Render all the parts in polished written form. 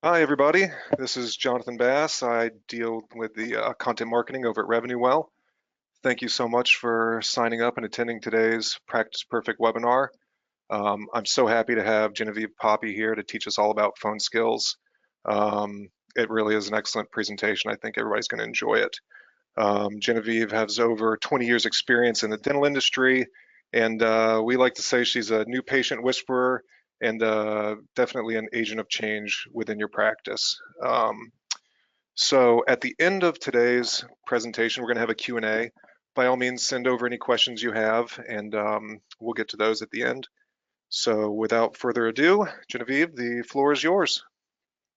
Hi, everybody. This is Jonathan Bass. I deal with the content marketing over at Revenue Well. Thank you so much for signing up and attending today's Practice Perfect webinar. I'm so happy to have Genevieve Poppe here to teach us all about phone skills. It really is an excellent presentation. I think everybody's going to enjoy it. Genevieve has over 20 years experience in the dental industry, and we like to say she's a new patient whisperer and definitely an agent of change within your practice. So at the end of today's presentation, we're going to have a Q&A. By all means, send over any questions you have, and we'll get to those at the end. So without further ado, Genevieve, the floor is yours.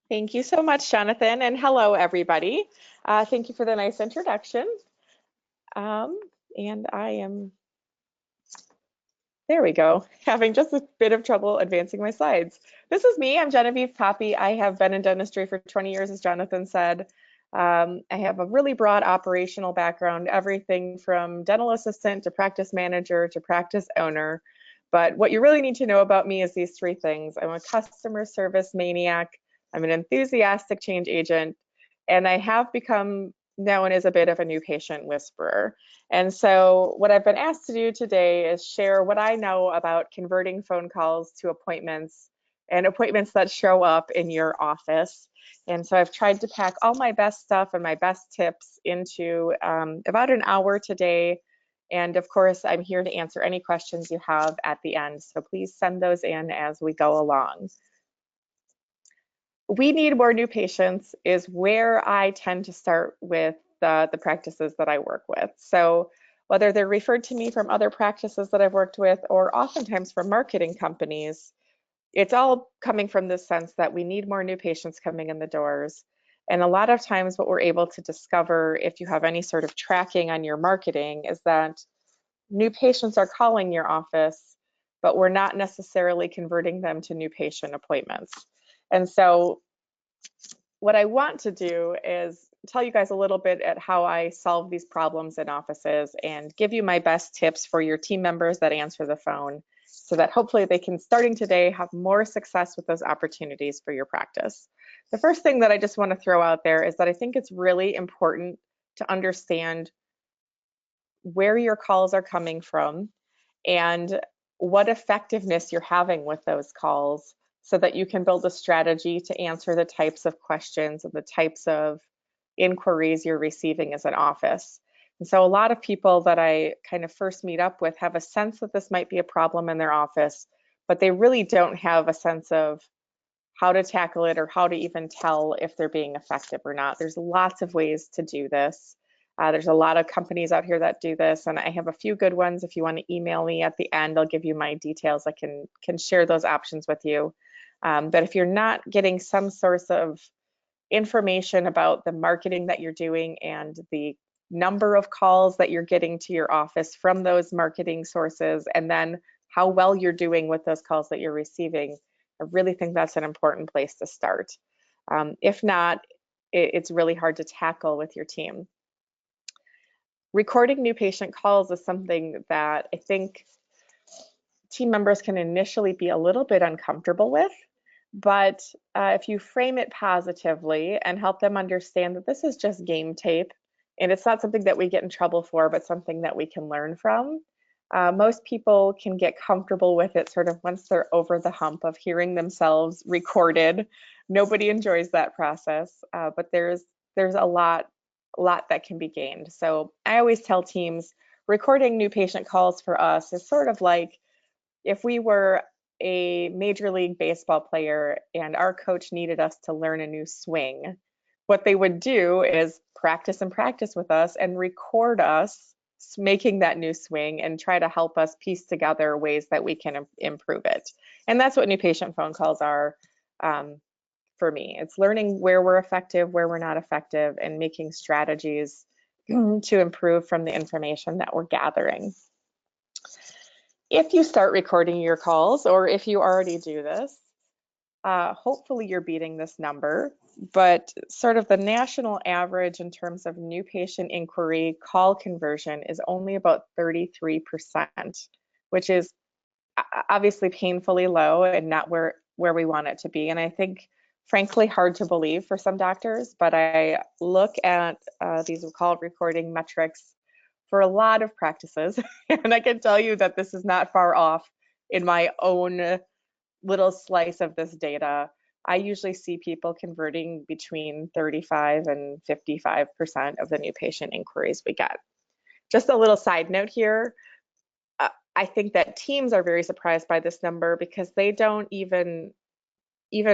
Thank you so much, Jonathan, and hello, everybody. Thank you for the nice introduction. And I am, there we go, having just a bit of trouble advancing my slides. This is me, I'm Genevieve Poppe. I have been in dentistry for 20 years, as Jonathan said. I have a really broad operational background, everything from dental assistant to practice manager to practice owner. But what you really need to know about me is these three things. I'm a customer service maniac, I'm an enthusiastic change agent, and I have become known as a bit of a new patient whisperer. And so what I've been asked to do today is share what I know about converting phone calls to appointments and appointments that show up in your office. And so I've tried to pack all my best stuff and my best tips into about an hour today. And of course, I'm here to answer any questions you have at the end. So please send those in as we go along. We need more new patients is where I tend to start with the practices that I work with. So whether they're referred to me from other practices that I've worked with or oftentimes from marketing companies, it's all coming from this sense that we need more new patients coming in the doors. And a lot of times what we're able to discover if you have any sort of tracking on your marketing is that new patients are calling your office, but we're not necessarily converting them to new patient appointments. And so what I want to do is tell you guys a little bit at how I solve these problems in offices and give you my best tips for your team members that answer the phone so that hopefully they can, starting today, have more success with those opportunities for your practice. The first thing that I just want to throw out there is that I think it's really important to understand where your calls are coming from and what effectiveness you're having with those calls so that you can build a strategy to answer the types of questions and the types of inquiries you're receiving as an office. And so a lot of people that I kind of first meet up with have a sense that this might be a problem in their office, but they really don't have a sense of how to tackle it or how to even tell if they're being effective or not. There's lots of ways to do this. There's a lot of companies out here that do this, and I have a few good ones. If you want to email me at the end, I'll give you my details. I can share those options with you. But if you're not getting some source of information about the marketing that you're doing and the number of calls that you're getting to your office from those marketing sources, and then how well you're doing with those calls that you're receiving, I really think that's an important place to start. If not, it's really hard to tackle with your team. Recording new patient calls is something that I think team members can initially be a little bit uncomfortable with, but if you frame it positively and help them understand that this is just game tape and it's not something that we get in trouble for, but something that we can learn from, most people can get comfortable with it sort of once they're over the hump of hearing themselves recorded. Nobody enjoys that process, but there's a lot that can be gained. So I always tell teams recording new patient calls for us is sort of like if we were a Major League Baseball player and our coach needed us to learn a new swing. What they would do is practice and practice with us and record us making that new swing and try to help us piece together ways that we can improve it. And that's what new patient phone calls are. For me, it's learning where we're effective, where we're not effective, and making strategies to improve from the information that we're gathering. If you start recording your calls, or if you already do this, hopefully you're beating this number, but sort of the national average in terms of new patient inquiry call conversion is only about 33%, which is obviously painfully low and not where we want it to be. And I think frankly hard to believe for some doctors, but I look at these call recording metrics for a lot of practices, and I can tell you that this is not far off in my own little slice of this data. I usually see people converting between 35 and 55% of the new patient inquiries we get. Just a little side note here. I think that teams are very surprised by this number because they don't even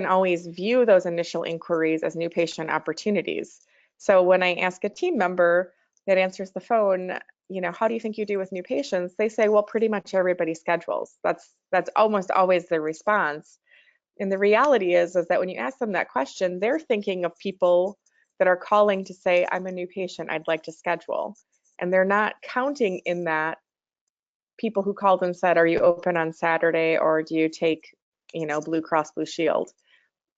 always view those initial inquiries as new patient opportunities. So when I ask a team member that answers the phone, how do you think you do with new patients? They say, well, pretty much everybody schedules. That's almost always their response. And the reality is that when you ask them that question, they're thinking of people that are calling to say, I'm a new patient, I'd like to schedule. And they're not counting in that people who called and said, are you open on Saturday, or do you take, Blue Cross Blue Shield?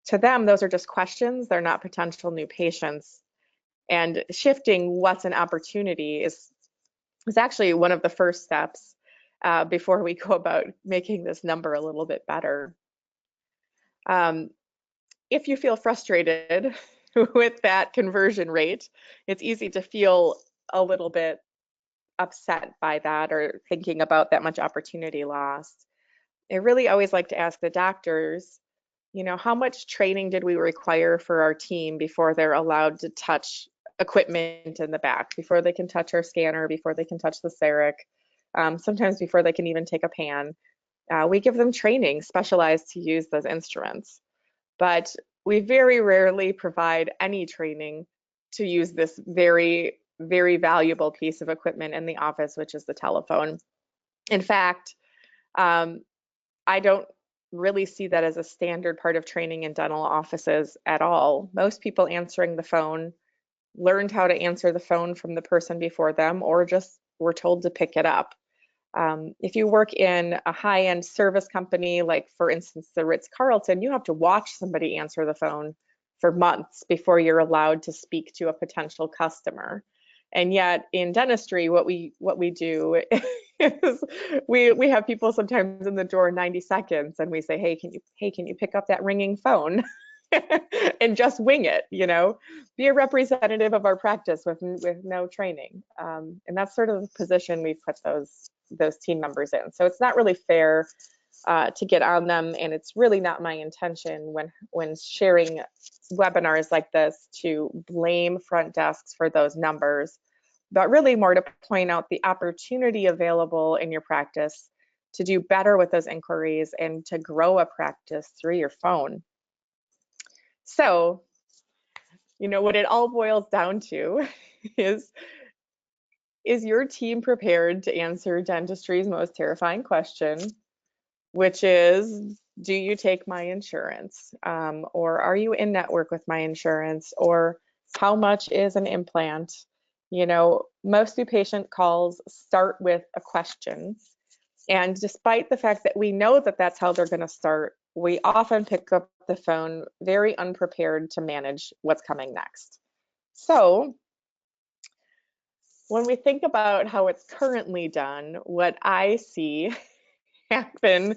To them, those are just questions. They're not potential new patients. And shifting what's an opportunity is actually one of the first steps before we go about making this number a little bit better. If you feel frustrated with that conversion rate, it's easy to feel a little bit upset by that or thinking about that much opportunity lost. I really always like to ask the doctors, how much training did we require for our team before they're allowed to touch equipment in the back, before they can touch our scanner, before they can touch the CEREC, sometimes before they can even take a pan. We give them training specialized to use those instruments, but we very rarely provide any training to use this very, very valuable piece of equipment in the office, which is the telephone. In fact, I don't really see that as a standard part of training in dental offices at all. Most people answering the phone learned how to answer the phone from the person before them, or just were told to pick it up. If you work in a high-end service company, like for instance, the Ritz-Carlton, you have to watch somebody answer the phone for months before you're allowed to speak to a potential customer. And yet in dentistry, what we do is we have people sometimes in the door 90 seconds and we say, hey, can you pick up that ringing phone? And just wing it, be a representative of our practice with no training. And that's sort of the position we've put those team members in. So it's not really fair to get on them, and it's really not my intention when sharing webinars like this to blame front desks for those numbers, but really more to point out the opportunity available in your practice to do better with those inquiries and to grow a practice through your phone. So, what it all boils down to is your team prepared to answer dentistry's most terrifying question, which is, do you take my insurance? Or are you in network with my insurance? Or how much is an implant? Most new patient calls start with a question. And despite the fact that we know that that's how they're going to start, we often pick up the phone very unprepared to manage what's coming next. So when we think about how it's currently done, what I see happen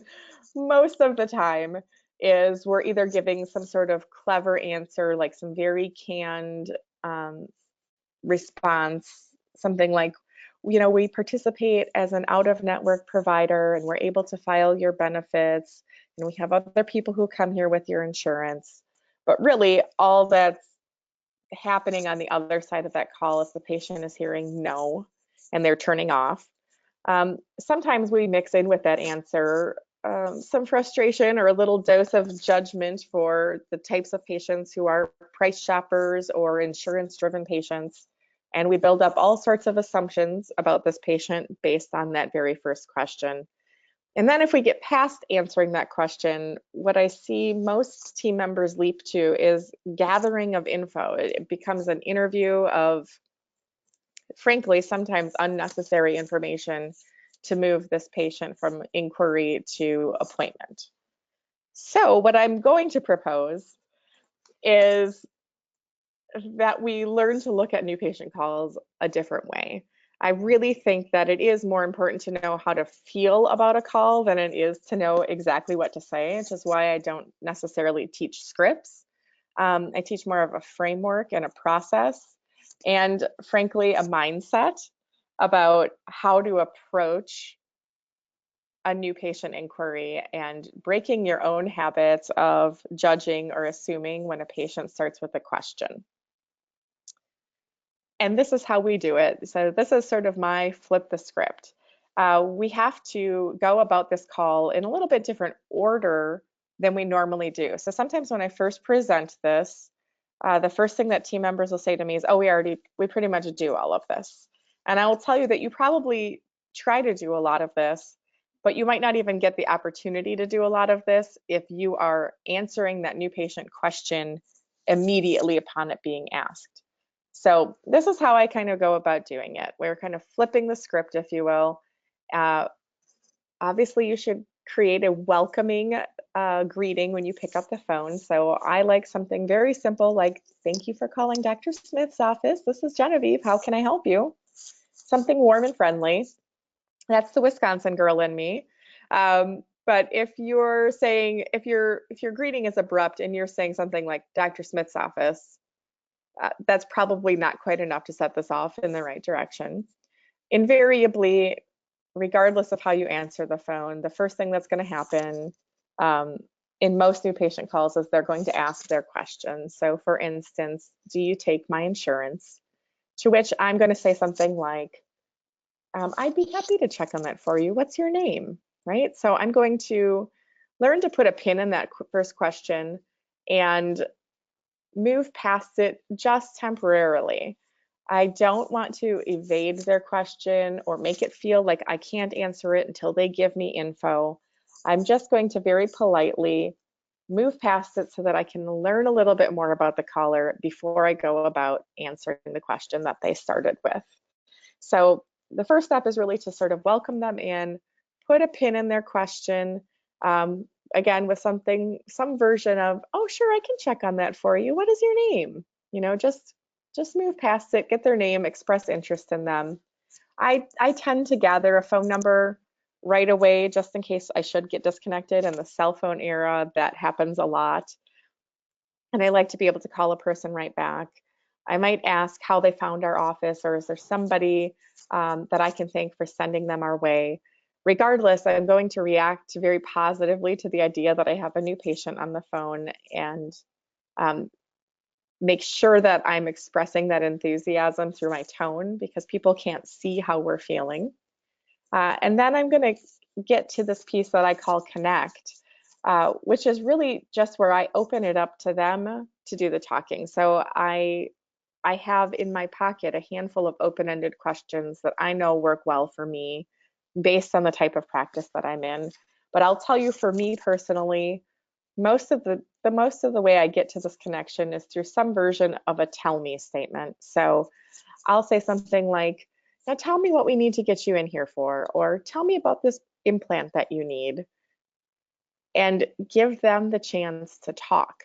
most of the time is we're either giving some sort of clever answer, like some very canned response, something like, we participate as an out-of-network provider and we're able to file your benefits, and we have other people who come here with your insurance. But really, all that's happening on the other side of that call is the patient is hearing no, and they're turning off. Sometimes we mix in with that answer some frustration or a little dose of judgment for the types of patients who are price shoppers or insurance-driven patients. And we build up all sorts of assumptions about this patient based on that very first question. And then if we get past answering that question, what I see most team members leap to is gathering of info. It becomes an interview of, frankly, sometimes unnecessary information to move this patient from inquiry to appointment. So what I'm going to propose is that we learn to look at new patient calls a different way. I really think that it is more important to know how to feel about a call than it is to know exactly what to say, which is why I don't necessarily teach scripts. I teach more of a framework and a process, and frankly, a mindset about how to approach a new patient inquiry and breaking your own habits of judging or assuming when a patient starts with a question. And this is how we do it. So this is sort of my flip the script. We have to go about this call in a little bit different order than we normally do. So sometimes when I first present this, the first thing that team members will say to me is, "Oh, we pretty much do all of this." And I will tell you that you probably try to do a lot of this, but you might not even get the opportunity to do a lot of this if you are answering that new patient question immediately upon it being asked. So this is how I kind of go about doing it. We're kind of flipping the script, if you will. Uh, Obviously, you should create a welcoming greeting when you pick up the phone. So I like something very simple like, "Thank you for calling Dr. Smith's office. This is Genevieve. How can I help you?" Something warm and friendly. That's the Wisconsin girl in me. But if you're saying, if your greeting is abrupt and you're saying something like Dr. Smith's office, that's probably not quite enough to set this off in the right direction. Invariably, regardless of how you answer the phone, the first thing that's going to happen um, in most new patient calls is they're going to ask their questions. So, for instance, do you take my insurance? To which I'm going to say something like, I'd be happy to check on that for you. What's your name? Right? So, I'm going to learn to put a pin in that first question and move past it just temporarily. I don't want to evade their question or make it feel like I can't answer it until they give me info. I'm just going to very politely move past it so that I can learn a little bit more about the caller before I go about answering the question that they started with. So the first step is really to sort of welcome them in, put a pin in their question, um, again with some version of, "Oh, sure, I can check on that for you. What is your name?" You know, just move past it, get their name, express interest in them. I tend to gather a phone number right away just in case I should get disconnected. In the cell phone era, that happens a lot. And I like to be able to call a person right back. I might ask how they found our office, or is there somebody that I can thank for sending them our way. Regardless, I'm going to react very positively to the idea that I have a new patient on the phone, and um, make sure that I'm expressing that enthusiasm through my tone because people can't see how we're feeling. And then I'm going to get to this piece that I call connect, which is really just where I open it up to them to do the talking. So I have in my pocket a handful of open-ended questions that I know work well for me based on the type of practice that I'm in. But I'll tell you, for me personally, most of the way I get to this connection is through some version of a tell me statement. So I'll say something like, "Now tell me what we need to get you in here for," or "Tell me about this implant that you need," and give them the chance to talk.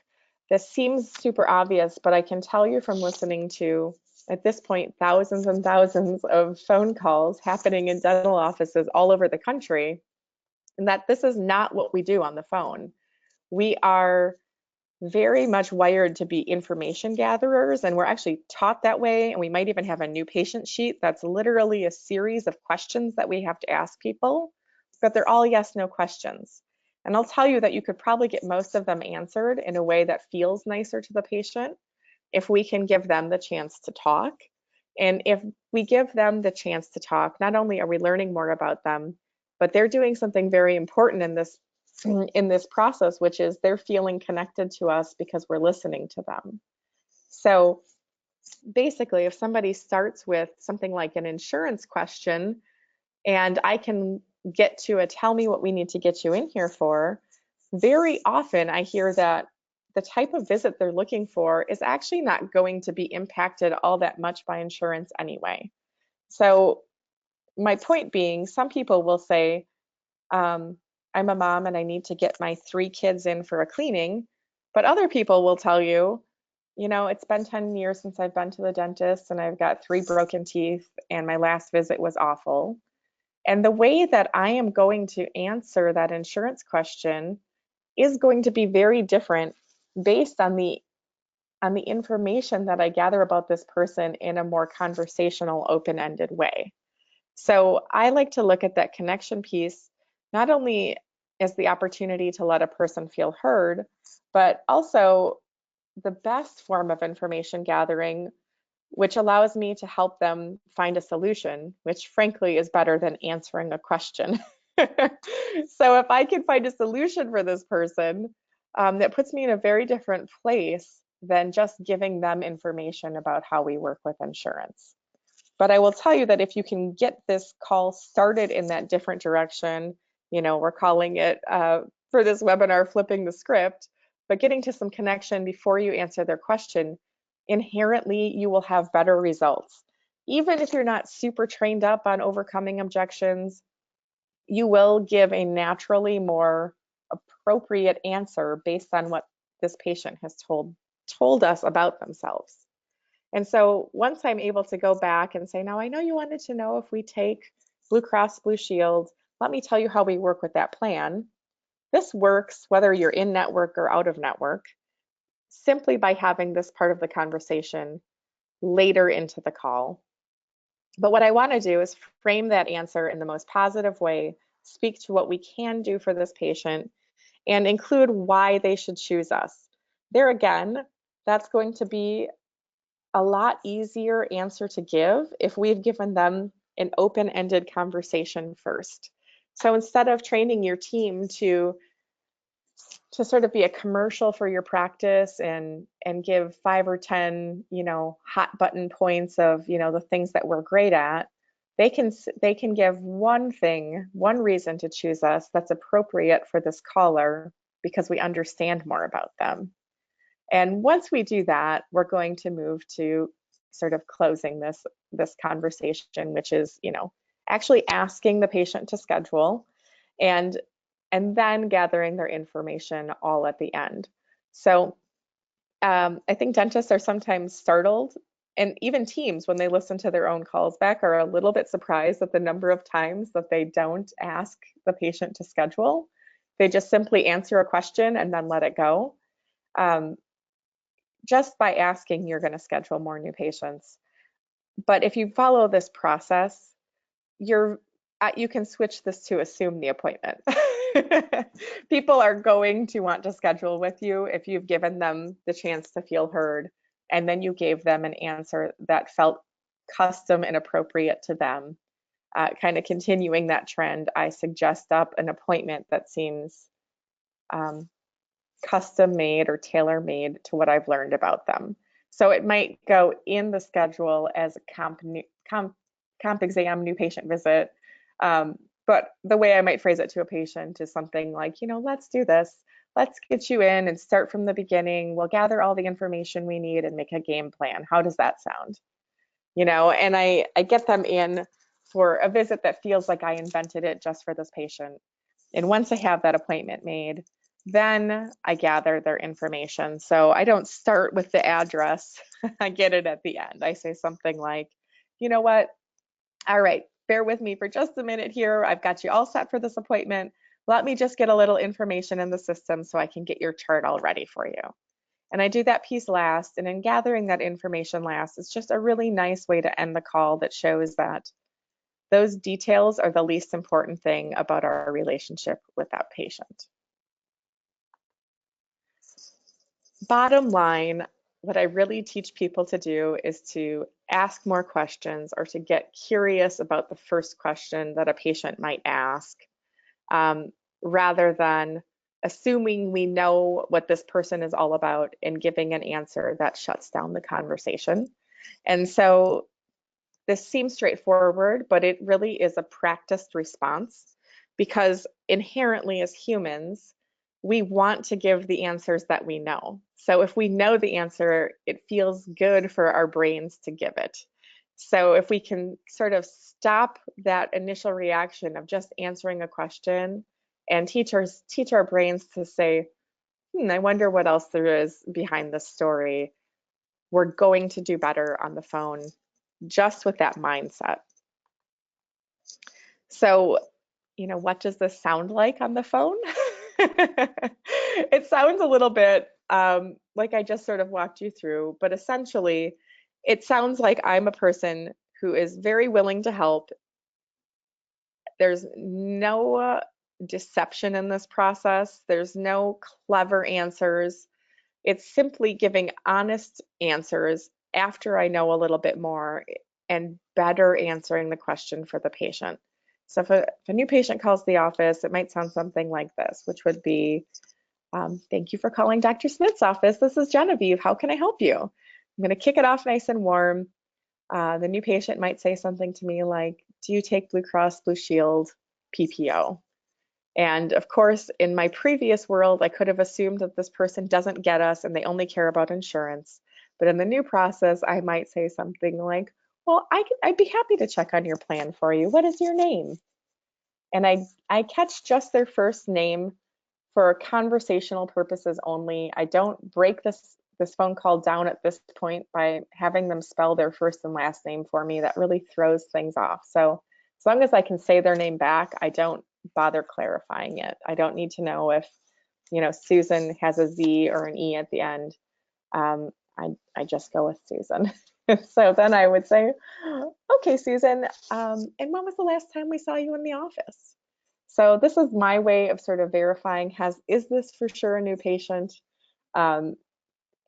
This seems super obvious, but I can tell you from listening to, at this point, thousands and thousands of phone calls happening in dental offices all over the country, and that this is not what we do on the phone. We are very much wired to be information gatherers, and we're actually taught that way. And we might even have a new patient sheet that's literally a series of questions that we have to ask people, but they're all yes no questions. And I'll tell you that you could probably get most of them answered in a way that feels nicer to the patient if we can give them the chance to talk. And if we give them the chance to talk, not only are we learning more about them, but they're doing something very important in this process, which is they're feeling connected to us because we're listening to them. So basically, if somebody starts with something like an insurance question and I can get to a "tell me what we need to get you in here for," very often I hear that the type of visit they're looking for is actually not going to be impacted all that much by insurance anyway. So my point being, some people will say, um, "I'm a mom and I need to get my 3 kids in for a cleaning." But other people will tell you, "It's been 10 years since I've been to the dentist and I've got 3 broken teeth and my last visit was awful." And the way that I am going to answer that insurance question is going to be very different based on the on the information that I gather about this person in a more conversational, open-ended way. So I like to look at that connection piece not only as the opportunity to let a person feel heard, but also the best form of information gathering, which allows me to help them find a solution, which frankly is better than answering a question. So if I can find a solution for this person, that puts me in a very different place than just giving them information about how we work with insurance. But I will tell you that if you can get this call started in that different direction, we're calling it for this webinar, flipping the script, but getting to some connection before you answer their question, inherently you will have better results. Even if you're not super trained up on overcoming objections, you will give a naturally more appropriate answer based on what this patient has told us about themselves. And so once I'm able to go back and say, now I know you wanted to know if we take Blue Cross Blue Shield, let me tell you how we work with that plan. This works whether you're in network or out of network, simply by having this part of the conversation later into the call. But what I want to do is frame that answer in the most positive way, speak to what we can do for this patient, and include why they should choose us. There again, that's going to be a lot easier answer to give if we've given them an open-ended conversation first. So instead of training your team to sort of be a commercial for your practice and give 5 or 10, hot button points of, the things that we're great at, they can give one thing, one reason to choose us that's appropriate for this caller because we understand more about them. And once we do that, we're going to move to sort of closing this conversation, which is, actually asking the patient to schedule and then gathering their information all at the end. So I think dentists are sometimes startled, and even teams, when they listen to their own calls back, are a little bit surprised at the number of times that they don't ask the patient to schedule. They just simply answer a question and then let it go. Just by asking, you're going to schedule more new patients. But if you follow this process, you can switch this to assume the appointment. People are going to want to schedule with you if you've given them the chance to feel heard, and then you gave them an answer that felt custom and appropriate to them. Kind of continuing that trend, I suggest up an appointment that seems custom made or tailor made to what I've learned about them. So it might go in the schedule as a comp exam, new patient visit. But the way I might phrase it to a patient is something like, let's do this. Let's get you in and start from the beginning. We'll gather all the information we need and make a game plan. How does that sound? And I get them in for a visit that feels like I invented it just for this patient. And once I have that appointment made, then I gather their information. So I don't start with the address. I get it at the end. I say something like, you know what? All right, bear with me for just a minute here. I've got you all set for this appointment. Let me just get a little information in the system so I can get your chart all ready for you. And I do that piece last. And in gathering that information last, it's just a really nice way to end the call that shows that those details are the least important thing about our relationship with that patient. Bottom line, what I really teach people to do is to ask more questions or to get curious about the first question that a patient might ask, rather than assuming we know what this person is all about and giving an answer that shuts down the conversation. And so this seems straightforward, but it really is a practiced response because inherently as humans, we want to give the answers that we know. So if we know the answer, it feels good for our brains to give it. So if we can sort of stop that initial reaction of just answering a question and teach our brains to say, I wonder what else there is behind this story, we're going to do better on the phone just with that mindset. So, what does this sound like on the phone? It sounds a little bit like I just sort of walked you through, but essentially, it sounds like I'm a person who is very willing to help. There's no deception in this process, there's no clever answers. It's simply giving honest answers after I know a little bit more and better answering the question for the patient. So if a new patient calls the office, it might sound something like this, which would be, thank you for calling Dr. Smith's office. This is Genevieve. How can I help you? I'm going to kick it off nice and warm. The new patient might say something to me like, do you take Blue Cross Blue Shield PPO? And of course, in my previous world, I could have assumed that this person doesn't get us and they only care about insurance. But in the new process, I might say something like, well, I'd be happy to check on your plan for you. What is your name? And I catch just their first name for conversational purposes only. I don't break this phone call down at this point by having them spell their first and last name for me. That really throws things off. So as long as I can say their name back, I don't bother clarifying it. I don't need to know if, Susan has a Z or an E at the end. I just go with Susan. So then I would say, okay, Susan, and when was the last time we saw you in the office? So this is my way of sort of verifying, is this for sure a new patient? Um,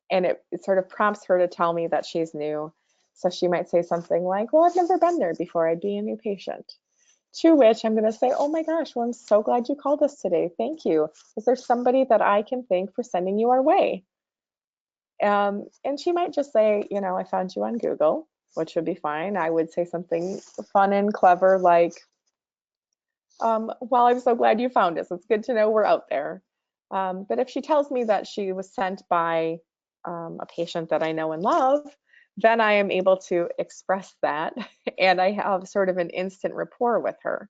and it sort of prompts her to tell me that she's new. So she might say something like, well, I've never been there before. I'd be a new patient. To which I'm going to say, oh my gosh, well, I'm so glad you called us today. Thank you. Is there somebody that I can thank for sending you our way? And she might just say, I found you on Google, which would be fine. I would say something fun and clever like, well, I'm so glad you found us. It's good to know we're out there. But if she tells me that she was sent by a patient that I know and love, then I am able to express that and I have sort of an instant rapport with her.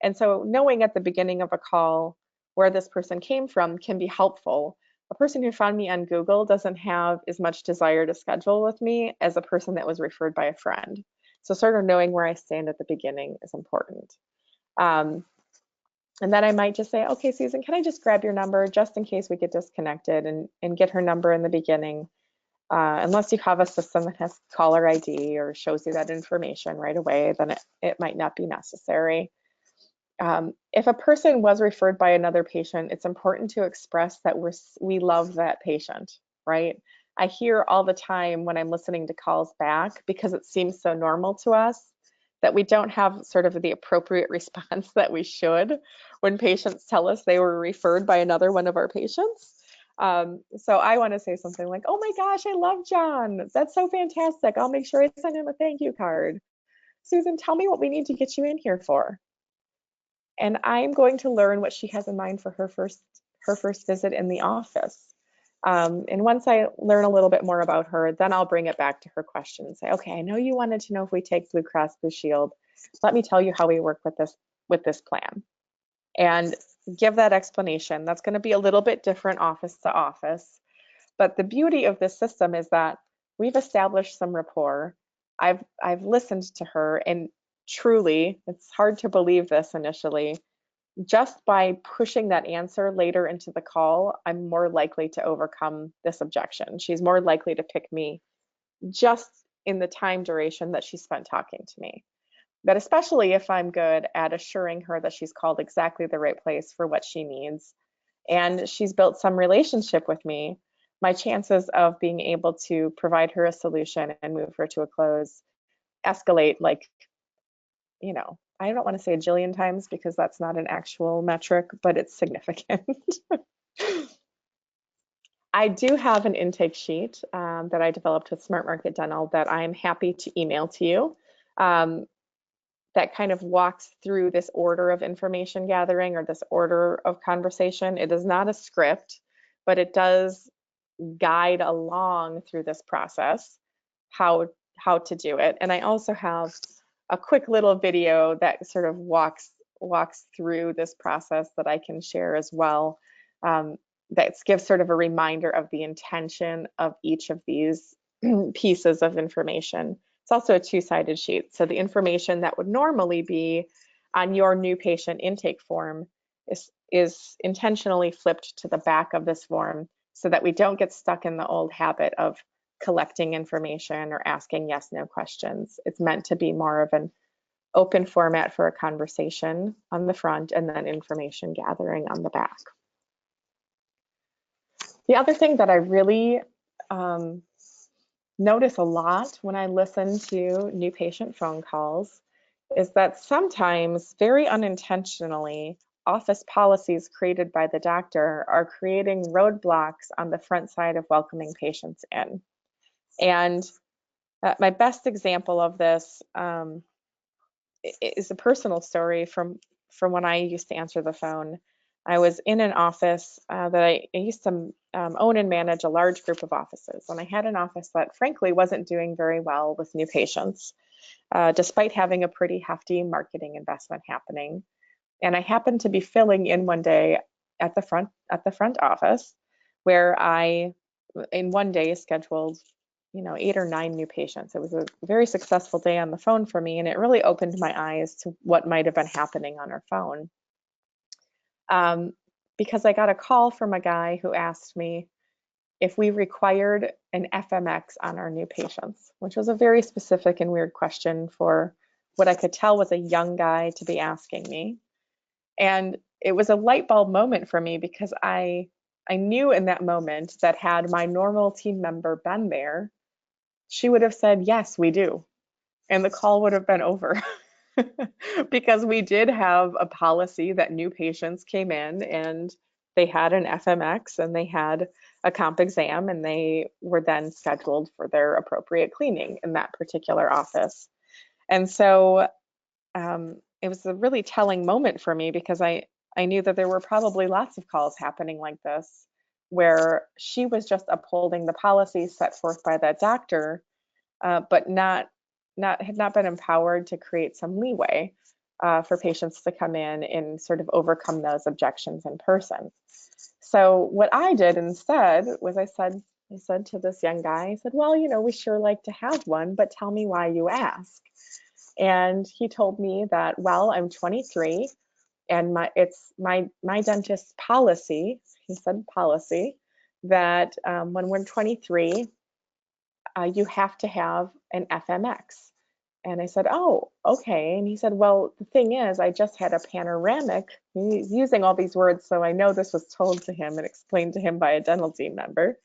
And so knowing at the beginning of a call where this person came from can be helpful. A person who found me on Google doesn't have as much desire to schedule with me as a person that was referred by a friend. So sort of knowing where I stand at the beginning is important. Um, and then I might just say, okay, Susan, can I just grab your number just in case we get disconnected and get her number in the beginning. Unless you have a system that has caller ID or shows you that information right away, then it might not be necessary. If a person was referred by another patient, it's important to express that we love that patient, right? I hear all the time when I'm listening to calls back, because it seems so normal to us, that we don't have sort of the appropriate response that we should when patients tell us they were referred by another one of our patients. So I want to say something like, oh my gosh, I love John. That's so fantastic. I'll make sure I send him a thank you card. Susan, tell me what we need to get you in here for. And I'm going to learn what she has in mind for her first visit in the office. And once I learn a little bit more about her, then I'll bring it back to her question and say, okay, I know you wanted to know if we take Blue Cross Blue Shield. Let me tell you how we work with this plan. And give that explanation. That's going to be a little bit different office to office. But the beauty of this system is that we've established some rapport. I've listened to her, and truly, it's hard to believe this initially. Just by pushing that answer later into the call, I'm more likely to overcome this objection. She's more likely to pick me just in the time duration that she spent talking to me. But especially if I'm good at assuring her that she's called exactly the right place for what she needs and she's built some relationship with me, my chances of being able to provide her a solution and move her to a close escalate like, I don't want to say a jillion times because that's not an actual metric, but it's significant. I do have an intake sheet that I developed with Smart Market Dental that I'm happy to email to you. That kind of walks through this order of information gathering or this order of conversation. It is not a script, but it does guide along through this process how to do it. And I also have a quick little video that sort of walks through this process that I can share as well. That gives sort of a reminder of the intention of each of these pieces of information. It's also a two-sided sheet. So the information that would normally be on your new patient intake form is intentionally flipped to the back of this form so that we don't get stuck in the old habit of collecting information or asking yes, no questions. It's meant to be more of an open format for a conversation on the front and then information gathering on the back. The other thing that I really notice a lot when I listen to new patient phone calls is that sometimes, very unintentionally, office policies created by the doctor are creating roadblocks on the front side of welcoming patients in. And my best example of this is a personal story from when I used to answer the phone. I was in an office that I used to own and manage a large group of offices. And I had an office that frankly wasn't doing very well with new patients, despite having a pretty hefty marketing investment happening. And I happened to be filling in one day at the front office where I, in one day, scheduled 8 or 9 new patients. It was a very successful day on the phone for me, and it really opened my eyes to what might have been happening on our phone. Because I got a call from a guy who asked me if we required an FMX on our new patients, which was a very specific and weird question for what I could tell was a young guy to be asking me. And it was a light bulb moment for me because I knew in that moment that had my normal team member been there, she would have said, yes, we do. And the call would have been over because we did have a policy that new patients came in and they had an FMX and they had a comp exam and they were then scheduled for their appropriate cleaning in that particular office. And so it was a really telling moment for me because I knew that there were probably lots of calls happening like this where she was just upholding the policies set forth by that doctor, but had not been empowered to create some leeway for patients to come in and sort of overcome those objections in person. So what I did instead was I said to this young guy, I said, well, we sure like to have one, but tell me why you ask. And he told me that, well, I'm 23 and it's my dentist's policy, he said policy, that when we're 23, you have to have an FMX. And I said, oh, okay. And he said, well, the thing is, I just had a panoramic. He's using all these words, so I know this was told to him and explained to him by a dental team member.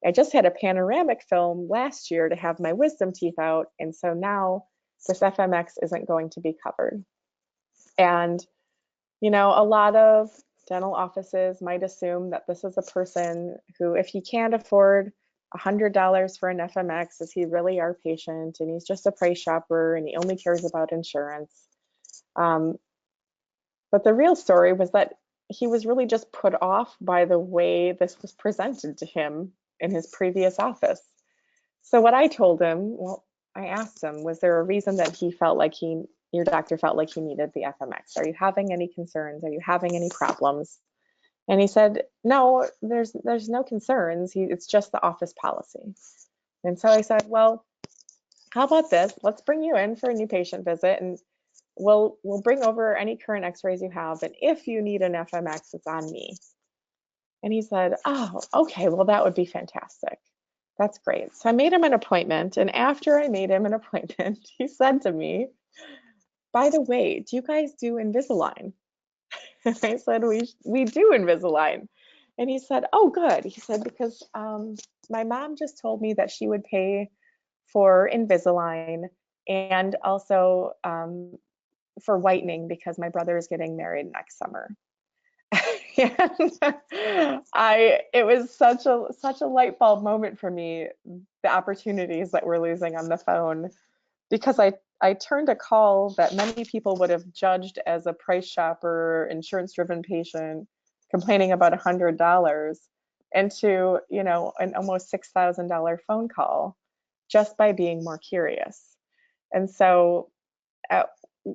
I just had a panoramic film last year to have my wisdom teeth out. And so now this FMX isn't going to be covered. And, a lot of dental offices might assume that this is a person who, if he can't afford $100 for an FMX, is he really our patient? And he's just a price shopper and he only cares about insurance. But the real story was that he was really just put off by the way this was presented to him in his previous office. So what I told him, well, I asked him, was there a reason that he felt like your doctor felt like he needed the FMX? Are you having any concerns? Are you having any problems? And he said, no, there's no concerns. It's just the office policy. And so I said, well, how about this? Let's bring you in for a new patient visit and we'll bring over any current x-rays you have. And if you need an FMX, it's on me. And he said, oh, okay, well, that would be fantastic. That's great. So I made him an appointment. And after I made him an appointment, he said to me, by the way, do you guys do Invisalign? And I said, we do Invisalign. And he said, oh, good. He said, because my mom just told me that she would pay for Invisalign and also for whitening because my brother is getting married next summer. And it was such a light bulb moment for me, the opportunities that we're losing on the phone, because I turned a call that many people would have judged as a price shopper, insurance driven patient complaining about $100 into, an almost $6,000 phone call just by being more curious. And so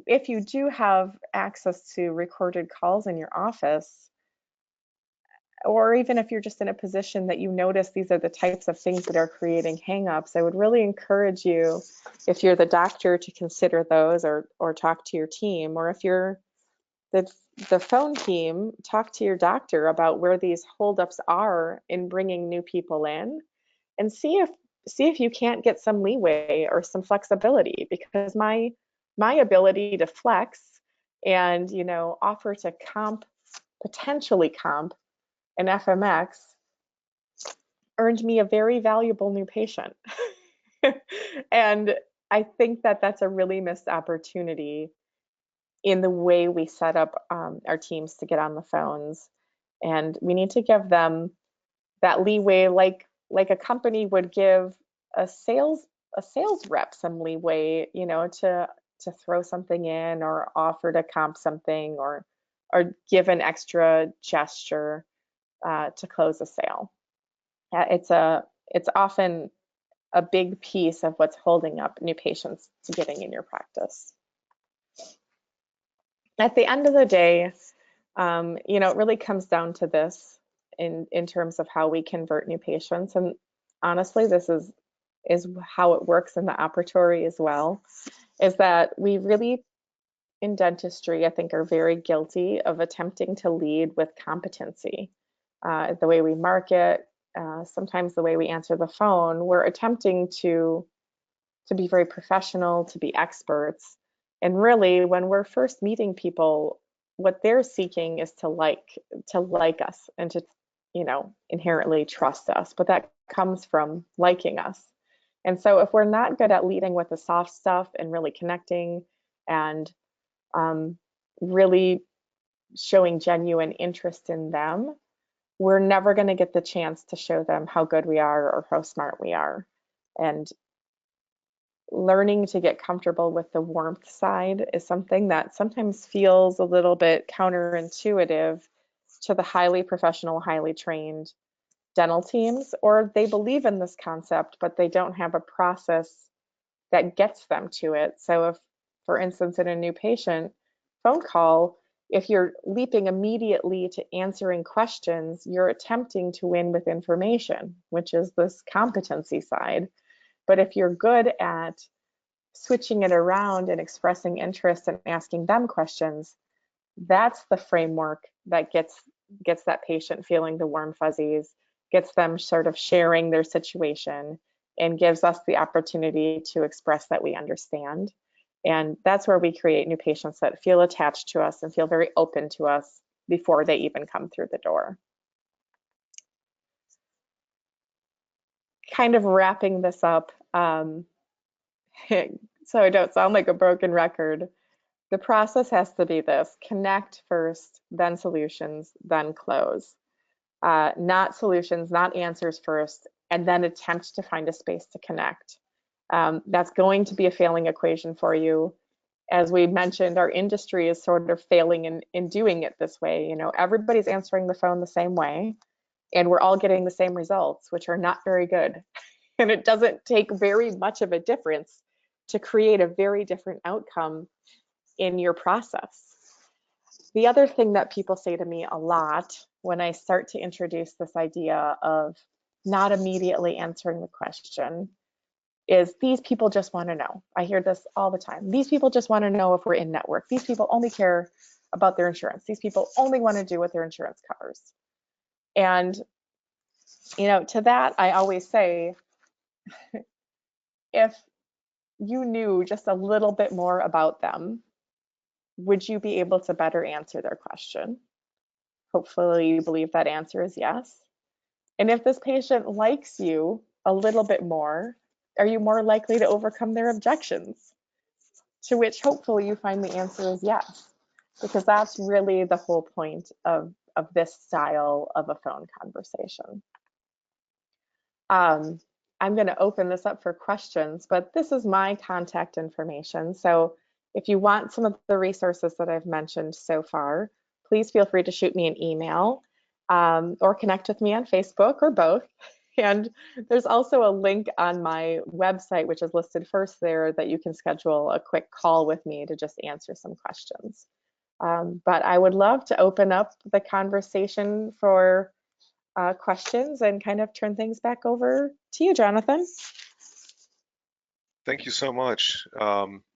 if you do have access to recorded calls in your office, or even if you're just in a position that you notice these are the types of things that are creating hangups, I would really encourage you, if you're the doctor, to consider those or talk to your team, or if you're the the phone team, talk to your doctor about where these holdups are in bringing new people in, and see if you can't get some leeway or some flexibility, because my ability to flex and offer to potentially comp an FMX earned me a very valuable new patient. And I think that that's a really missed opportunity in the way we set up our teams to get on the phones. And we need to give them that leeway, like a company would give a sales a sales rep some leeway, to throw something in or offer to comp something, or give an extra gesture to close a sale. It's often a big piece of what's holding up new patients to getting in your practice. At the end of the day, it really comes down to this in terms of how we convert new patients. And honestly, this is how it works in the operatory as well, is that we really, in dentistry, I think, are very guilty of attempting to lead with competency. The way we market, sometimes the way we answer the phone, we're attempting to be very professional, to be experts. And really, when we're first meeting people, what they're seeking is to like us and to, inherently trust us. But that comes from liking us. And so if we're not good at leading with the soft stuff and really connecting and really showing genuine interest in them, we're never going to get the chance to show them how good we are or how smart we are. And learning to get comfortable with the warmth side is something that sometimes feels a little bit counterintuitive to the highly professional, highly trained dental teams, or they believe in this concept, but they don't have a process that gets them to it. So if, for instance, in a new patient phone call, if you're leaping immediately to answering questions, you're attempting to win with information, which is this competency side. But if you're good at switching it around and expressing interest and asking them questions, that's the framework that gets that patient feeling the warm fuzzies, gets them sort of sharing their situation, and gives us the opportunity to express that we understand. And that's where we create new patients that feel attached to us and feel very open to us before they even come through the door. Kind of wrapping this up, so I don't sound like a broken record. The process has to be this: connect first, then solutions, then close. Not solutions, not answers first, and then attempt to find a space to connect. That's going to be a failing equation for you. As we mentioned, our industry is sort of failing in doing it this way. Everybody's answering the phone the same way, and we're all getting the same results, which are not very good. And it doesn't take very much of a difference to create a very different outcome in your process. The other thing that people say to me a lot when I start to introduce this idea of not immediately answering the question is, these people just want to know. I hear this all the time. These people just want to know if we're in network. These people only care about their insurance. These people only want to do what their insurance covers. And, to that, I always say, if you knew just a little bit more about them, would you be able to better answer their question? Hopefully you believe that answer is yes. And if this patient likes you a little bit more, are you more likely to overcome their objections? To which hopefully you find the answer is yes, because that's really the whole point of this style of a phone conversation. I'm going to open this up for questions, but this is my contact information. So if you want some of the resources that I've mentioned so far, please feel free to shoot me an email or connect with me on Facebook, or both. And there's also a link on my website, which is listed first there, that you can schedule a quick call with me to just answer some questions. But I would love to open up the conversation for questions and kind of turn things back over to you, Jonathan. Thank you so much.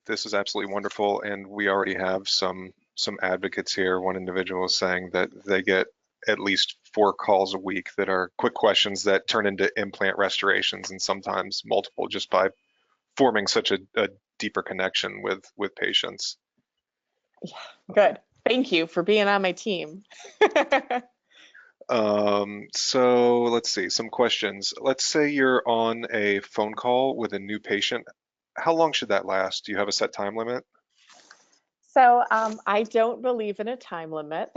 This is absolutely wonderful, and we already have some some advocates here. One individual is saying that they get at least 4 calls a week that are quick questions that turn into implant restorations, and sometimes multiple, just by forming such a deeper connection with patients. Good. Thank you for being on my team. So let's see, some questions. Let's say you're on a phone call with a new patient. How long should that last? Do you have a set time limit? I don't believe in a time limit.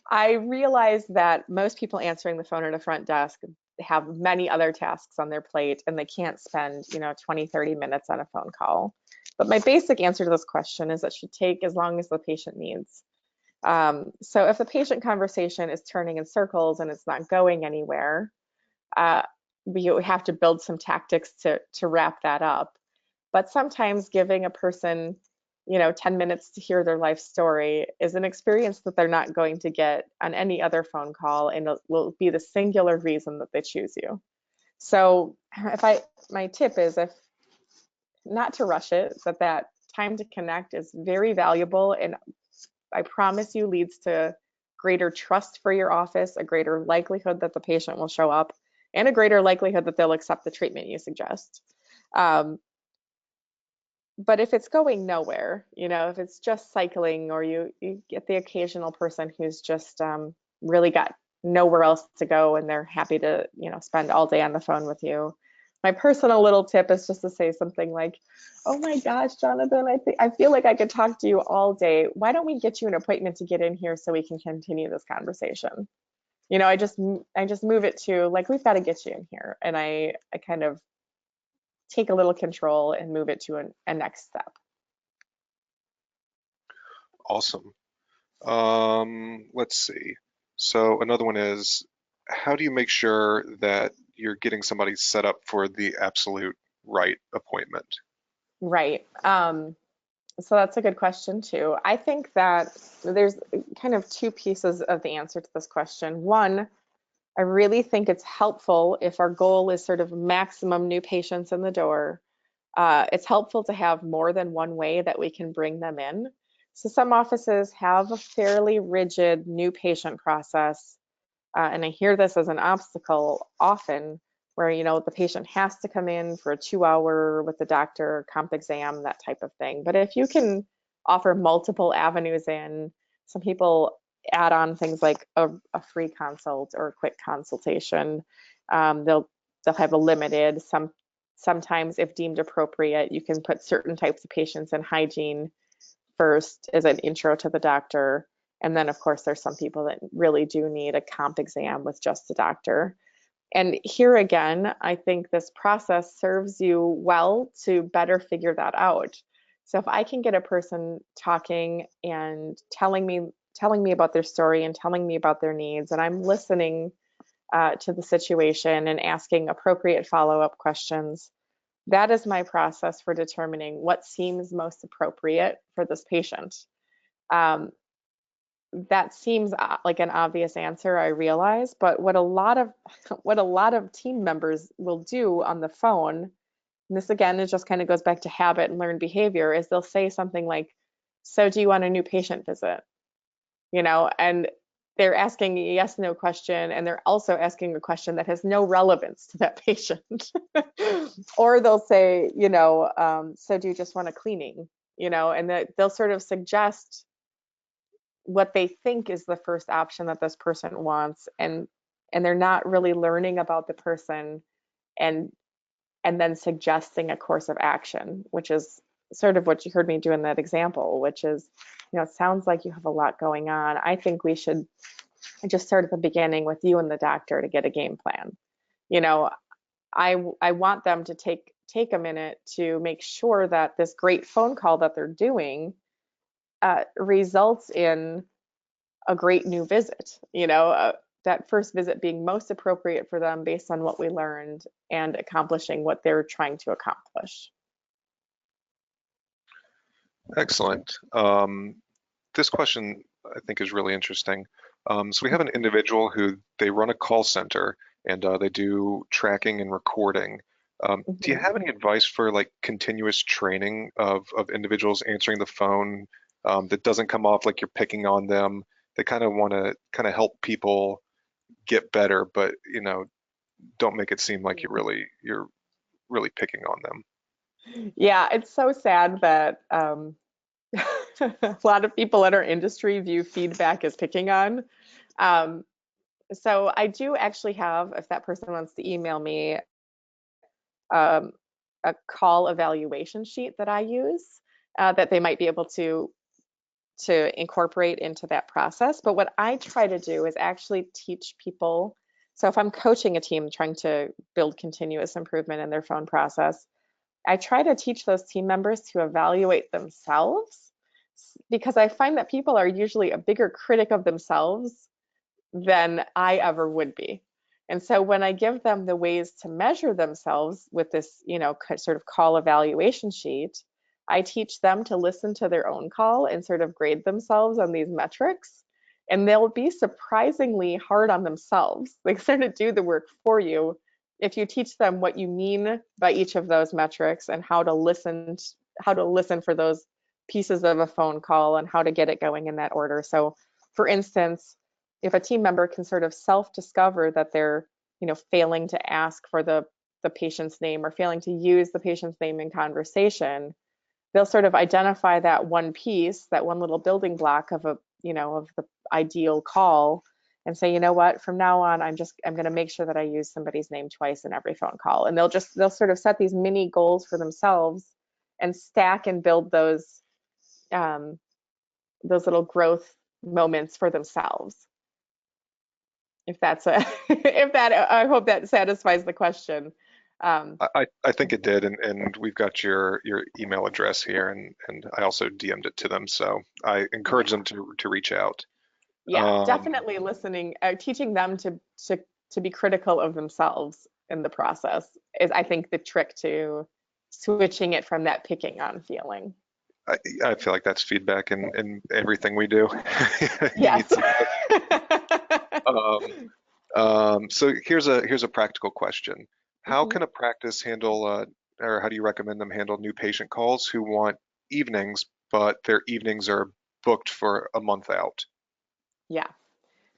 I realize that most people answering the phone at a front desk have many other tasks on their plate and they can't spend, 20, 30 minutes on a phone call. But my basic answer to this question is it should take as long as the patient needs. So if the patient conversation is turning in circles and it's not going anywhere, uh, we have to build some tactics to wrap that up. But sometimes giving a person, 10 minutes to hear their life story is an experience that they're not going to get on any other phone call, and it will be the singular reason that they choose you. So my tip is if not to rush it, that time to connect is very valuable, and I promise you leads to greater trust for your office, a greater likelihood that the patient will show up, and a greater likelihood that they'll accept the treatment you suggest. Um, but if it's going nowhere, if it's just cycling, or you get the occasional person who's just really got nowhere else to go and they're happy to, spend all day on the phone with you. My personal little tip is just to say something like, "Oh my gosh, Jonathan, I feel like I could talk to you all day. Why don't we get you an appointment to get in here so we can continue this conversation?" I just move it to like, we've got to get you in here, and I kind of take a little control and move it to a next step. Awesome. Let's see. So another one is, how do you make sure that you're getting somebody set up for the absolute right appointment? Right. So that's a good question too. I think that there's kind of two pieces of the answer to this question. One, I really think it's helpful if our goal is sort of maximum new patients in the door. It's helpful to have more than one way that we can bring them in. So some offices have a fairly rigid new patient process, and I hear this as an obstacle often, where the patient has to come in for a 2 hour with the doctor, comp exam, that type of thing. But if you can offer multiple avenues in, some people add on things like a free consult or a quick consultation. They'll have a limited. Sometimes, if deemed appropriate, you can put certain types of patients in hygiene first as an intro to the doctor. And then, of course, there's some people that really do need a comp exam with just the doctor. And here again, I think this process serves you well to better figure that out. So if I can get a person talking and telling me about their story and telling me about their needs, and I'm listening to the situation and asking appropriate follow-up questions, that is my process for determining what seems most appropriate for this patient. Um, that seems like an obvious answer, I realize, but what a lot of what a lot of team members will do on the phone, and this again, it just kind of goes back to habit and learned behavior, is they'll say something like, "So do you want a new patient visit?" And they're asking a yes no question, and they're also asking a question that has no relevance to that patient. Or they'll say, "So do you just want a cleaning?" And they'll sort of suggest what they think is the first option that this person wants, and they're not really learning about the person, and then suggesting a course of action, which is sort of what you heard me do in that example, which is, it sounds like you have a lot going on. I think we should just start at the beginning with you and the doctor to get a game plan. You know, I want them to take a minute to make sure that this great phone call that they're doing results in a great new visit. That first visit being most appropriate for them based on what we learned and accomplishing what they're trying to accomplish. Excellent. This question I think is really interesting. So we have an individual who they run a call center, and they do tracking and recording. Do you Mhm. have any advice for like continuous training of individuals answering the phone that doesn't come off like you're picking on them. They kind of want to kind of help people get better, but don't make it seem like you're really picking on them. Yeah, it's so sad that a lot of people in our industry view feedback as picking on. Um, so I do actually have, if that person wants to email me, um, a call evaluation sheet that I use that they might be able to incorporate into that process. But what I try to do is actually teach people. So if I'm coaching a team trying to build continuous improvement in their phone process, I try to teach those team members to evaluate themselves because I find that people are usually a bigger critic of themselves than I ever would be. And so when I give them the ways to measure themselves with this, sort of call evaluation sheet, I teach them to listen to their own call and sort of grade themselves on these metrics. And they'll be surprisingly hard on themselves. They sort of do the work for you if you teach them what you mean by each of those metrics and how to listen for those pieces of a phone call and how to get it going in that order. So for instance, if a team member can sort of self-discover that they're, failing to ask for the patient's name or failing to use the patient's name in conversation, they'll sort of identify that one piece, that one little building block of the ideal call and say, you know what, from now on, I'm going to make sure that I use somebody's name twice in every phone call. And they'll sort of set these mini goals for themselves and stack and build those little growth moments for themselves. If that's a if that I hope that satisfies the question. Um, I think it did, and we've got your email address here, and I also DM'd it to them, so I encourage yeah, them to reach out. yeah, Um, definitely listening, teaching them to be critical of themselves in the process is, I think, the trick to switching it from that picking on feeling. I feel like that's feedback in everything we do. You Yes. need some. Um, so here's a practical question. How Mhm. can a practice handle, or how do you recommend them handle new patient calls who want evenings, but their evenings are booked for a month out? Yeah.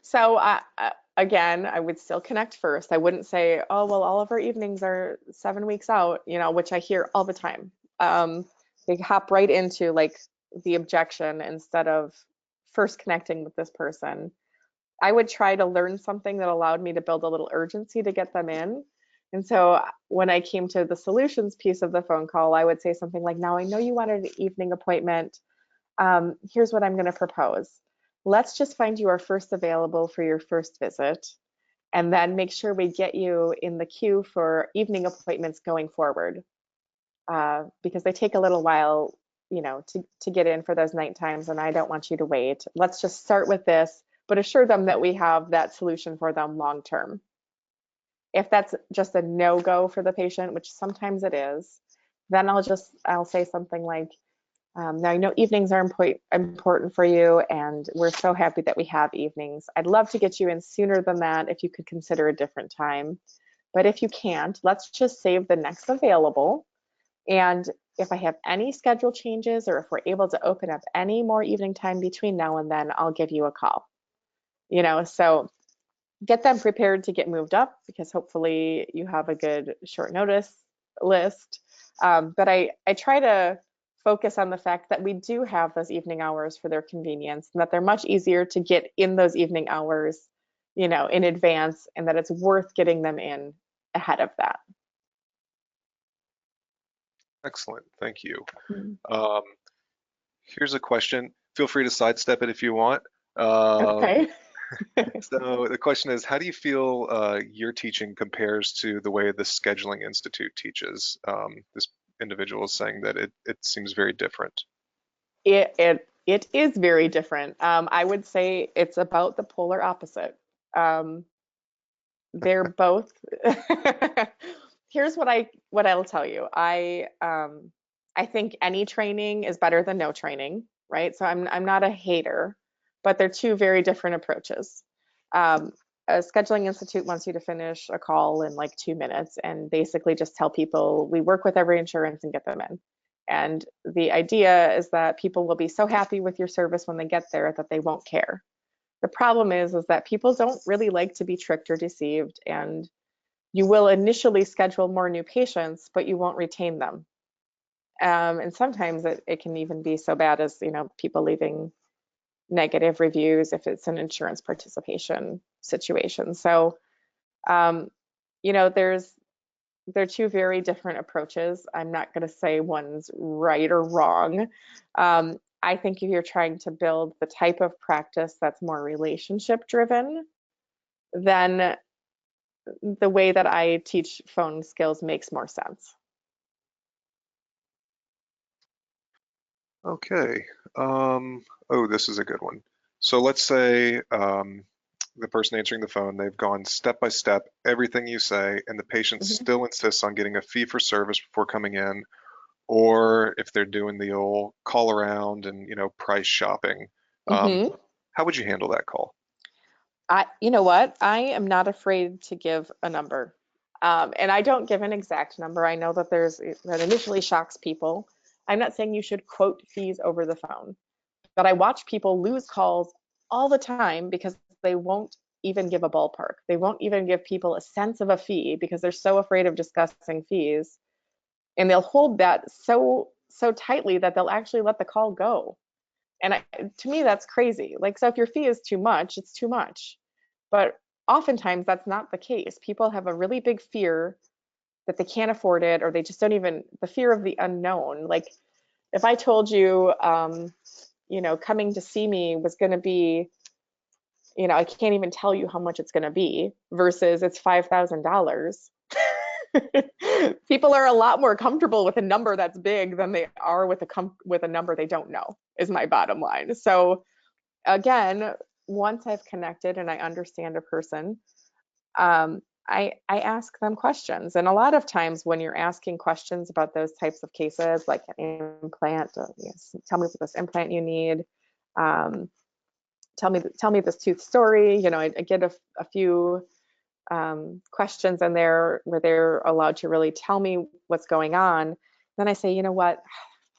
So again, I would still connect first. I wouldn't say, oh, well, all of our evenings are 7 weeks out, which I hear all the time. Um, they hop right into like the objection instead of first connecting with this person. I would try to learn something that allowed me to build a little urgency to get them in. And so when I came to the solutions piece of the phone call, I would say something like, now I know you wanted an evening appointment. Here's what I'm going to propose. Let's just find you our first available for your first visit, and then make sure we get you in the queue for evening appointments going forward, because they take a little while, to get in for those night times, and I don't want you to wait. Let's just start with this, but assure them that we have that solution for them long term. If that's just a no-go for the patient, which sometimes it is, then I'll say something like, now, I know evenings are important for you, and we're so happy that we have evenings. I'd love to get you in sooner than that if you could consider a different time. But if you can't, let's just save the next available. And if I have any schedule changes or if we're able to open up any more evening time between now and then, I'll give you a call. So get them prepared to get moved up because hopefully you have a good short notice list. But I try to focus on the fact that we do have those evening hours for their convenience and that they're much easier to get in those evening hours, in advance, and that it's worth getting them in ahead of that. Excellent, thank you. Mm. Um, Here's a question. Feel free to sidestep it if you want. Um, Okay. so the question is, how do you feel your teaching compares to the way the Scheduling Institute teaches? This individual is saying that it seems very different. It is very different. I would say it's about the polar opposite. Um, they're both here's what I'll tell you. I think any training is better than no training, right? So I'm not a hater, but they're two very different approaches. um, a scheduling institute wants you to finish a call in like 2 minutes and basically just tell people we work with every insurance and get them in. And the idea is that people will be so happy with your service when they get there that they won't care. The problem is that people don't really like to be tricked or deceived, and you will initially schedule more new patients, but you won't retain them. And sometimes it can even be so bad as, people leaving negative reviews if it's an insurance participation situation. So, um, you know, there's they're two very different approaches. I'm not going to say one's right or wrong. I think if you're trying to build the type of practice that's more relationship driven, then the way that I teach phone skills makes more sense. Okay. Oh, this is a good one. So let's say the person answering the phone, they've gone step by step, everything you say, and the patient Hmm. still insists on getting a fee for service before coming in, or if they're doing the old call around and, price shopping. Um, Hmm. how would you handle that call? You know what? I am not afraid to give a number. And I don't give an exact number. I know that that initially shocks people. I'm not saying you should quote fees over the phone, but I watch people lose calls all the time because they won't even give a ballpark. They won't even give people a sense of a fee because they're so afraid of discussing fees. And they'll hold that so tightly that they'll actually let the call go. And to me, that's crazy. Like, so if your fee is too much, it's too much. But oftentimes that's not the case. People have a really big fear that they can't afford it, or they just don't even, the fear of the unknown. Like, if I told you, coming to see me was going to be, I can't even tell you how much it's going to be versus it's $5,000. People are a lot more comfortable with a number that's big than they are with with a number they don't know, is my bottom line. So again, once I've connected and I understand a person, I ask them questions. And a lot of times when you're asking questions about those types of cases, like an implant, yes, tell me what this implant you need. Um, tell me this tooth story. I get a few questions in there where they're allowed to really tell me what's going on. Then I say, you know what?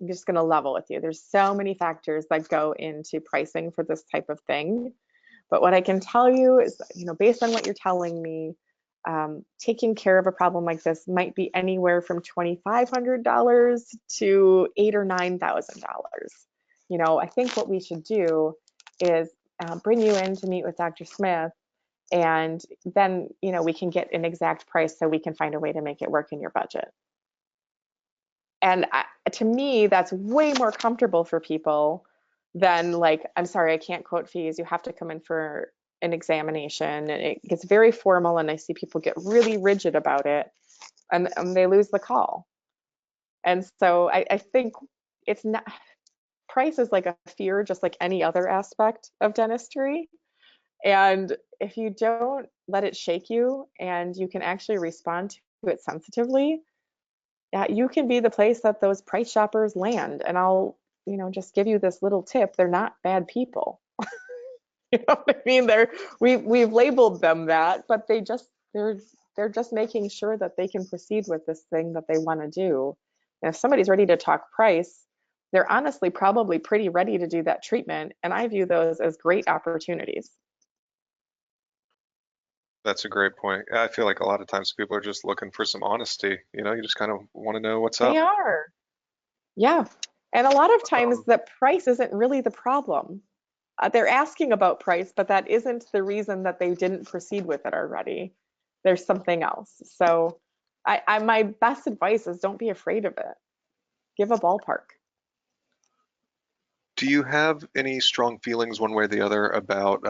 I'm just going to level with you. There's so many factors that go into pricing for this type of thing. But what I can tell you is, based on what you're telling me, taking care of a problem like this might be anywhere from $2,500 to $8,000 or $9,000. I think what we should do is bring you in to meet with Dr. Smith, and then, we can get an exact price so we can find a way to make it work in your budget. And to me, that's way more comfortable for people than like, I'm sorry, I can't quote fees. You have to come in for an examination. And it gets very formal, and I see people get really rigid about it, and they lose the call. And so I think it's not, price is like a fear, just like any other aspect of dentistry. And if you don't let it shake you and you can actually respond to it sensitively, yeah, you can be the place that those price shoppers land. And I'll, just give you this little tip. They're not bad people. You know what I mean? We've labeled them that, but they're just making sure that they can proceed with this thing that they want to do. And if somebody's ready to talk price, they're honestly probably pretty ready to do that treatment. And I view those as great opportunities. That's a great point. I feel like a lot of times people are just looking for some honesty. You just kind of want to know what's They up. are. Yeah. And a lot of times Um, the price isn't really the problem. They're asking about price, but that isn't the reason that they didn't proceed with it already. There's something else. So my best advice is don't be afraid of it. Give a ballpark. do you have any strong feelings one way or the other about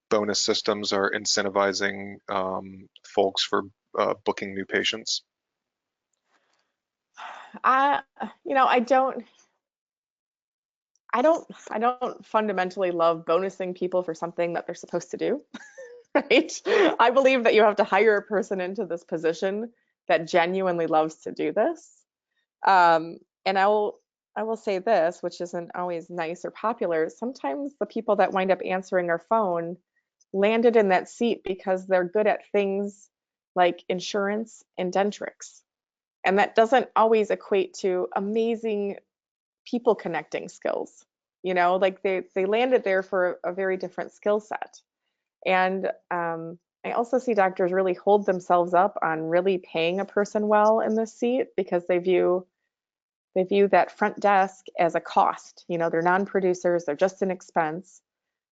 bonus systems are incentivizing folks for booking new patients? I, I don't fundamentally love bonusing people for something that they're supposed to do. Right? I believe that you have to hire a person into this position that genuinely loves to do this. And I will say this, which isn't always nice or popular. Sometimes the people that wind up answering our phone landed in that seat because they're good at things like insurance and dentrix. And that doesn't always equate to amazing people connecting skills. Like they landed there for a very different skill set. And I also see doctors really hold themselves up on really paying a person well in this seat because they view that front desk as a cost. They're non-producers, they're just an expense.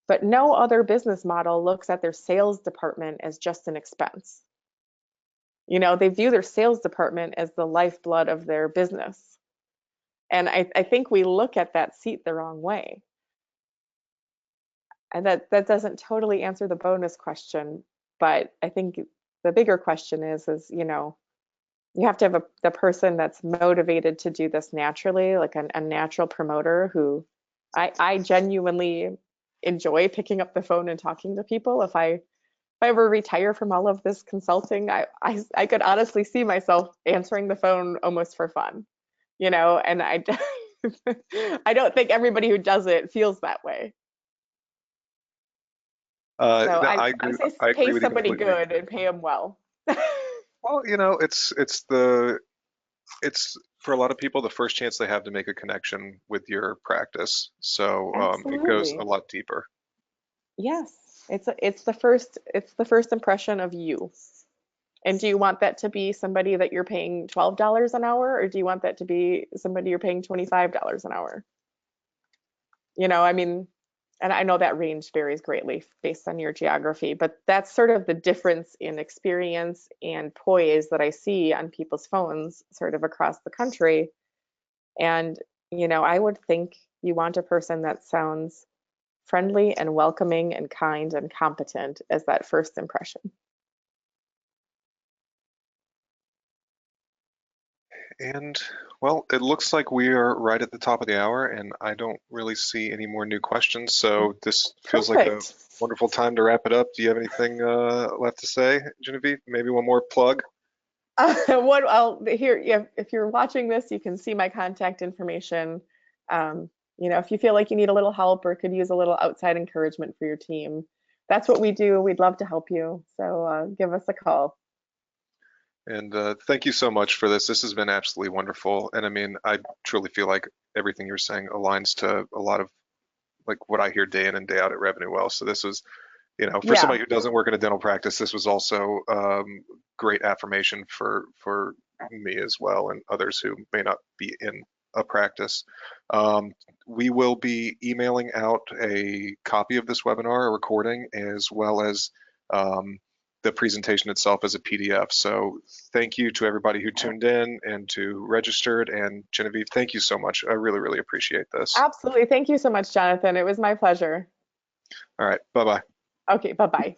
But no other business model looks at their sales department as just an expense. They view their sales department as the lifeblood of their business. And I think we look at that seat the wrong way. And that doesn't totally answer the bonus question, but I think the bigger question is you have to have the person that's motivated to do this naturally, like a natural promoter who I genuinely enjoy picking up the phone and talking to people. If I ever retire from all of this consulting, I could honestly see myself answering the phone almost for fun, and I don't think everybody who does it feels that way. So No, I say I pay agree with you somebody completely. good and pay them well. Well, it's for a lot of people the first chance they have to make a connection with your practice. So it goes a Absolutely. lot deeper. Yes. It's the first impression of you. And do you want that to be somebody that you're paying $12 an hour, or do you want that to be somebody you're paying $25 an hour? I mean, and I know that range varies greatly based on your geography, but that's sort of the difference in experience and poise that I see on people's phones sort of across the country. And, I would think you want a person that sounds friendly and welcoming and kind and competent as that first impression. And well, it looks like we are right at the top of the hour, and I don't really see any more new questions. So this feels like a Perfect. wonderful time to wrap it up. Do you have anything left to say, Genevieve? Maybe one more plug? What I'll here, yeah, if you're watching this, you can see my contact information. If you feel like you need a little help or could use a little outside encouragement for your team, that's what we do. We'd love to help you. So give us a call. And thank you so much for this. This has been absolutely wonderful. And I mean, I truly feel like everything you're saying aligns to a lot of like what I hear day in and day out at Revenue Well. So this was, for Yeah, somebody who doesn't work in a dental practice, this was also great affirmation for me as well and others who may not be in a practice. Um, we will be emailing out a copy of this webinar, a recording, as well as um, the presentation itself as a PDF. So thank you to everybody who tuned in and to registered. And Genevieve, thank you so much. I really, really appreciate this. absolutely. Thank you so much, Jonathan. It was my pleasure. All right, bye bye. Okay, bye-bye.